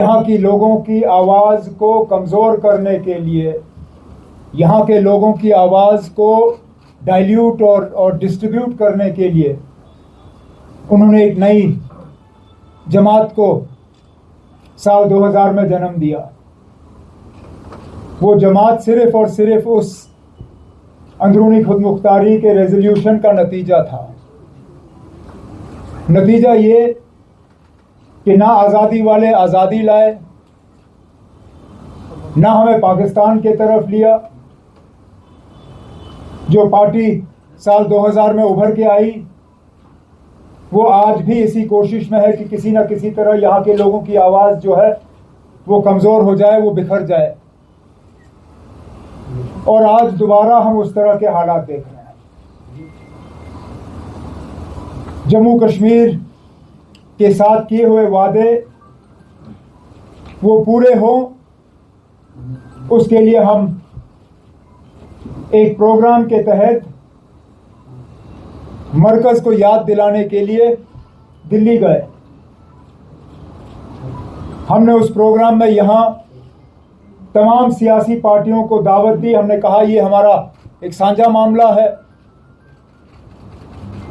यहाँ की लोगों की आवाज़ को कमज़ोर करने के लिए, यहाँ के लोगों की आवाज़ को डाइल्यूट और डिस्ट्रीब्यूट करने के लिए उन्होंने एक नई जमात को साल 2000 में जन्म दिया। वो जमात सिर्फ और सिर्फ उस अंदरूनी खुदमुख्तारी के रेजोल्यूशन का नतीजा था। नतीजा ये कि ना आज़ादी वाले आज़ादी लाए, ना हमें पाकिस्तान की तरफ लिया। जो पार्टी साल 2000 में उभर के आई वो आज भी इसी कोशिश में है कि किसी ना किसी तरह यहाँ के लोगों की आवाज़ जो है वो कमज़ोर हो जाए, वो बिखर जाए। और आज दोबारा हम उस तरह के हालात देख रहे हैं। जम्मू कश्मीर के साथ किए हुए वादे वो पूरे हों, उसके लिए हम एक प्रोग्राम के तहत मरकज़ को याद दिलाने के लिए दिल्ली गए। हमने उस प्रोग्राम में यहाँ तमाम सियासी पार्टियों को दावत दी। हमने कहा ये हमारा एक साझा मामला है,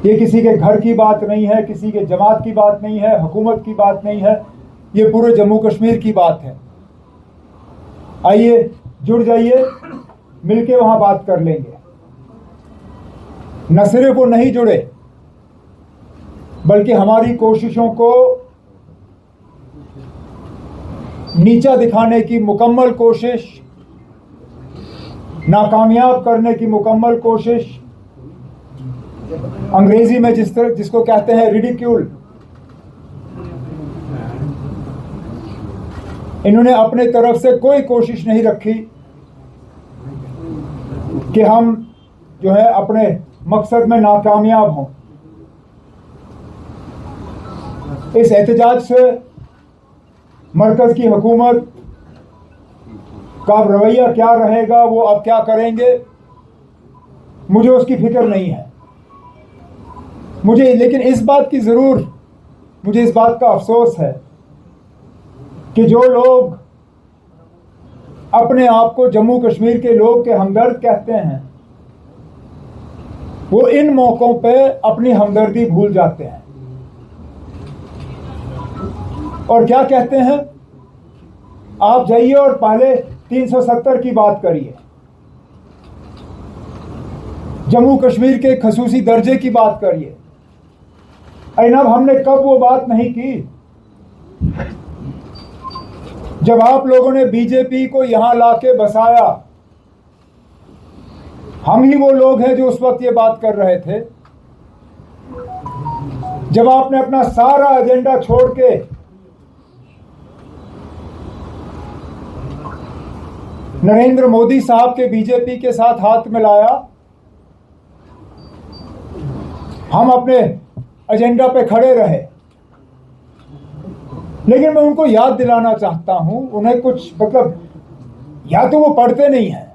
ये किसी के घर की बात नहीं है, किसी के जमात की बात नहीं है, हुकूमत की बात नहीं है, ये पूरे जम्मू कश्मीर की बात है। आइए जुड़ जाइए, मिलके वहां बात कर लेंगे। न सिर्फ वो नहीं जुड़े बल्कि हमारी कोशिशों को नीचा दिखाने की मुकम्मल कोशिश, नाकामयाब करने की मुकम्मल कोशिश, अंग्रेजी में जिसको कहते हैं रिडिक्यूल, इन्होंने अपने तरफ से कोई कोशिश नहीं रखी कि हम जो है अपने मकसद में नाकामयाब हों। इस एहतजाज से मरकज़ की हुकूमत का रवैया क्या रहेगा, वो अब क्या करेंगे, मुझे उसकी फिक्र नहीं है। लेकिन इस बात का अफसोस है कि जो लोग अपने आप को जम्मू कश्मीर के लोग के हमदर्द कहते हैं, वो इन मौक़ों पे अपनी हमदर्दी भूल जाते हैं और क्या कहते हैं, आप जाइए और पहले 370 की बात करिए, जम्मू कश्मीर के खसूसी दर्जे की बात करिए। जनाब, हमने कब वो बात नहीं की? जब आप लोगों ने बीजेपी को यहां लाके बसाया, हम ही वो लोग हैं जो उस वक्त ये बात कर रहे थे। जब आपने अपना सारा एजेंडा छोड़ के नरेंद्र मोदी साहब के बीजेपी के साथ हाथ मिलाया, हम अपने एजेंडा पे खड़े रहे। लेकिन मैं उनको याद दिलाना चाहता हूं, उन्हें कुछ या तो वो पढ़ते नहीं हैं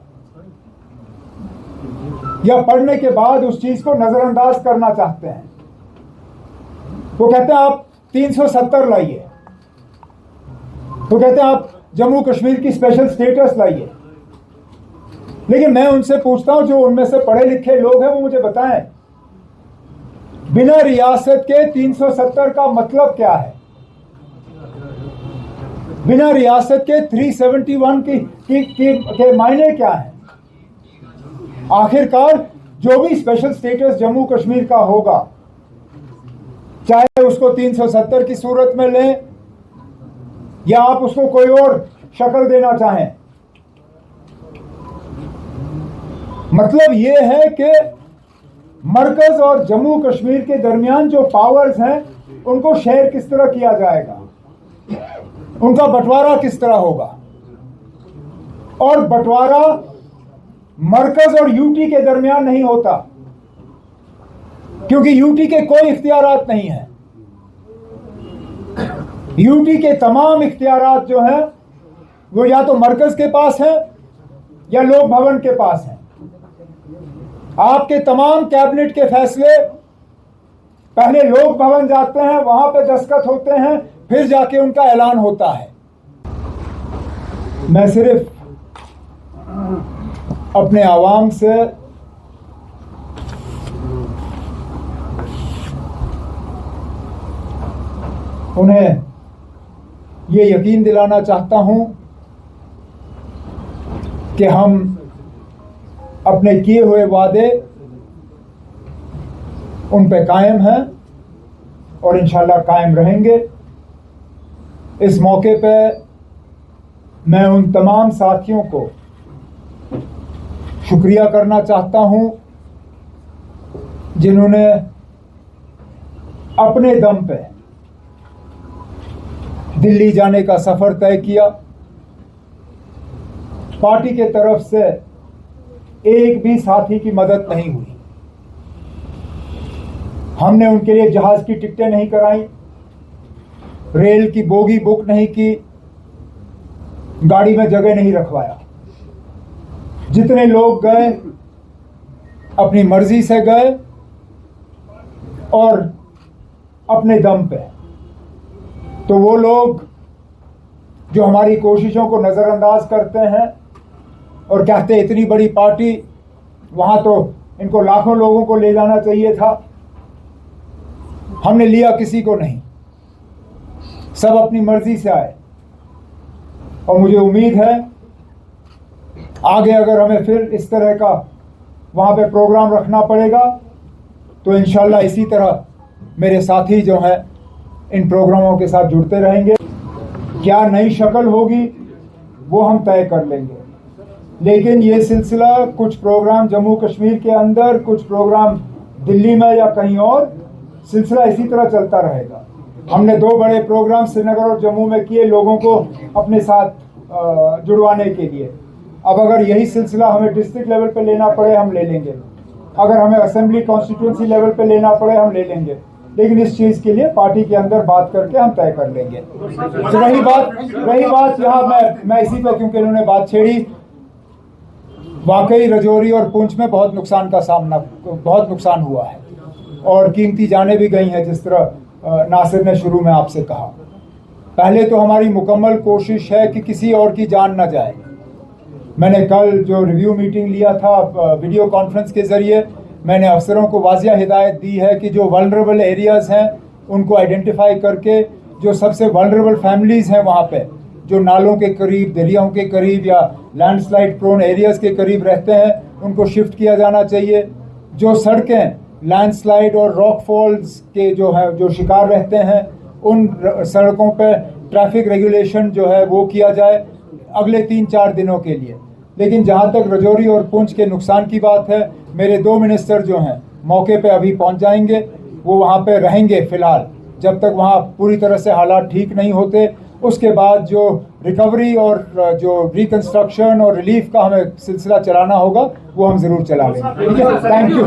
या पढ़ने के बाद उस चीज को नजरअंदाज करना चाहते हैं। वो कहते हैं आप 370 लाइए, वो कहते हैं आप जम्मू कश्मीर की स्पेशल स्टेटस लाइए। लेकिन मैं उनसे पूछता हूं, जो उनमें से पढ़े लिखे लोग हैं, वो मुझे बताएं, बिना रियासत के 370 का मतलब क्या है? बिना रियासत के 371 के मायने क्या है? आखिरकार जो भी स्पेशल स्टेटस जम्मू कश्मीर का होगा, चाहे उसको 370 की सूरत में लें या आप उसको कोई और शक्ल देना चाहें, मतलब ये है कि मरकज और जम्मू कश्मीर के दरमियान जो पावर्स हैं उनको शेयर किस तरह किया जाएगा, उनका बंटवारा किस तरह होगा। और बंटवारा मरकज और यूटी के दरमियान नहीं होता, क्योंकि यूटी के कोई इख्तियारात नहीं है। यूटी के तमाम इख्तियारात जो हैं वो या तो मरकज के पास है या लोक भवन के पास है। आपके तमाम कैबिनेट के फैसले पहले लोक भवन जाते हैं, वहां पे दस्तखत होते हैं, फिर जाके उनका ऐलान होता है। मैं सिर्फ अपने आवाम से उन्हें ये यकीन दिलाना चाहता हूं कि हम अपने किए हुए वादे उन पे कायम हैं और इंशाल्लाह कायम रहेंगे। इस मौके पे मैं उन तमाम साथियों को शुक्रिया करना चाहता हूं जिन्होंने अपने दम पे दिल्ली जाने का सफ़र तय किया। पार्टी के तरफ से एक भी साथी की मदद नहीं हुई। हमने उनके लिए जहाज की टिकटें नहीं कराई, रेल की बोगी बुक नहीं की, गाड़ी में जगह नहीं रखवाया। जितने लोग गए अपनी मर्जी से गए और अपने दम पे। तो वो लोग जो हमारी कोशिशों को नज़रअंदाज करते हैं और कहते हैं इतनी बड़ी पार्टी, वहाँ तो इनको लाखों लोगों को ले जाना चाहिए था, हमने लिया किसी को नहीं, सब अपनी मर्जी से आए। और मुझे उम्मीद है आगे अगर हमें फिर इस तरह का वहाँ पे प्रोग्राम रखना पड़ेगा तो इंशाल्लाह इसी तरह मेरे साथी जो हैं इन प्रोग्रामों के साथ जुड़ते रहेंगे। क्या नई शक्ल होगी वो हम तय कर लेंगे, लेकिन ये सिलसिला कुछ प्रोग्राम जम्मू कश्मीर के अंदर, कुछ प्रोग्राम दिल्ली में या कहीं और, सिलसिला इसी तरह चलता रहेगा। हमने 2 बड़े प्रोग्राम श्रीनगर और जम्मू में किए लोगों को अपने साथ जुड़वाने के लिए। अब अगर यही सिलसिला हमें डिस्ट्रिक्ट लेवल पे लेना पड़े हम ले लेंगे, अगर हमें असेंबली कॉन्स्टिट्यूंसी लेवल पे लेना पड़े हम ले लेंगे, लेकिन इस चीज़ के लिए पार्टी के अंदर बात करके हम तय कर लेंगे। तो रही बात यहाँ मैं इसी पे, क्योंकि इन्होंने बात छेड़ी, वाकई रजौरी और पुंछ में बहुत नुकसान हुआ है और कीमती जानें भी गई हैं, जिस तरह नासिर ने शुरू में आपसे कहा। पहले तो हमारी मुकम्मल कोशिश है कि किसी और की जान न जाए। मैंने कल जो रिव्यू मीटिंग लिया था वीडियो कॉन्फ्रेंस के ज़रिए, मैंने अफसरों को वाज़िया हिदायत दी है कि जो वल्नरेबल एरियाज़ हैं उनको आइडेंटिफाई करके, जो सबसे वल्नरेबल फैमिलीज़ हैं वहाँ पे, जो नालों के करीब, दरियाओं के करीब या लैंडस्लाइड प्रोन एरियाज़ के करीब रहते हैं, उनको शिफ्ट किया जाना चाहिए। जो सड़कें लैंडस्लाइड और रॉक फॉल्स के जो शिकार रहते हैं, उन सड़कों पर ट्रैफिक रेगुलेशन जो है वो किया जाए अगले 3-4 दिनों के लिए। लेकिन जहाँ तक रजौरी और पुंछ के नुकसान की बात है, मेरे 2 मिनिस्टर जो हैं मौके पे अभी पहुँच जाएंगे, वो वहाँ पे रहेंगे फ़िलहाल जब तक वहाँ पूरी तरह से हालात ठीक नहीं होते। उसके बाद जो रिकवरी और जो रिकन्स्ट्रक्शन और रिलीफ का हमें सिलसिला चलाना होगा वो हम ज़रूर चला लेंगे। ठीक है, थैंक यू।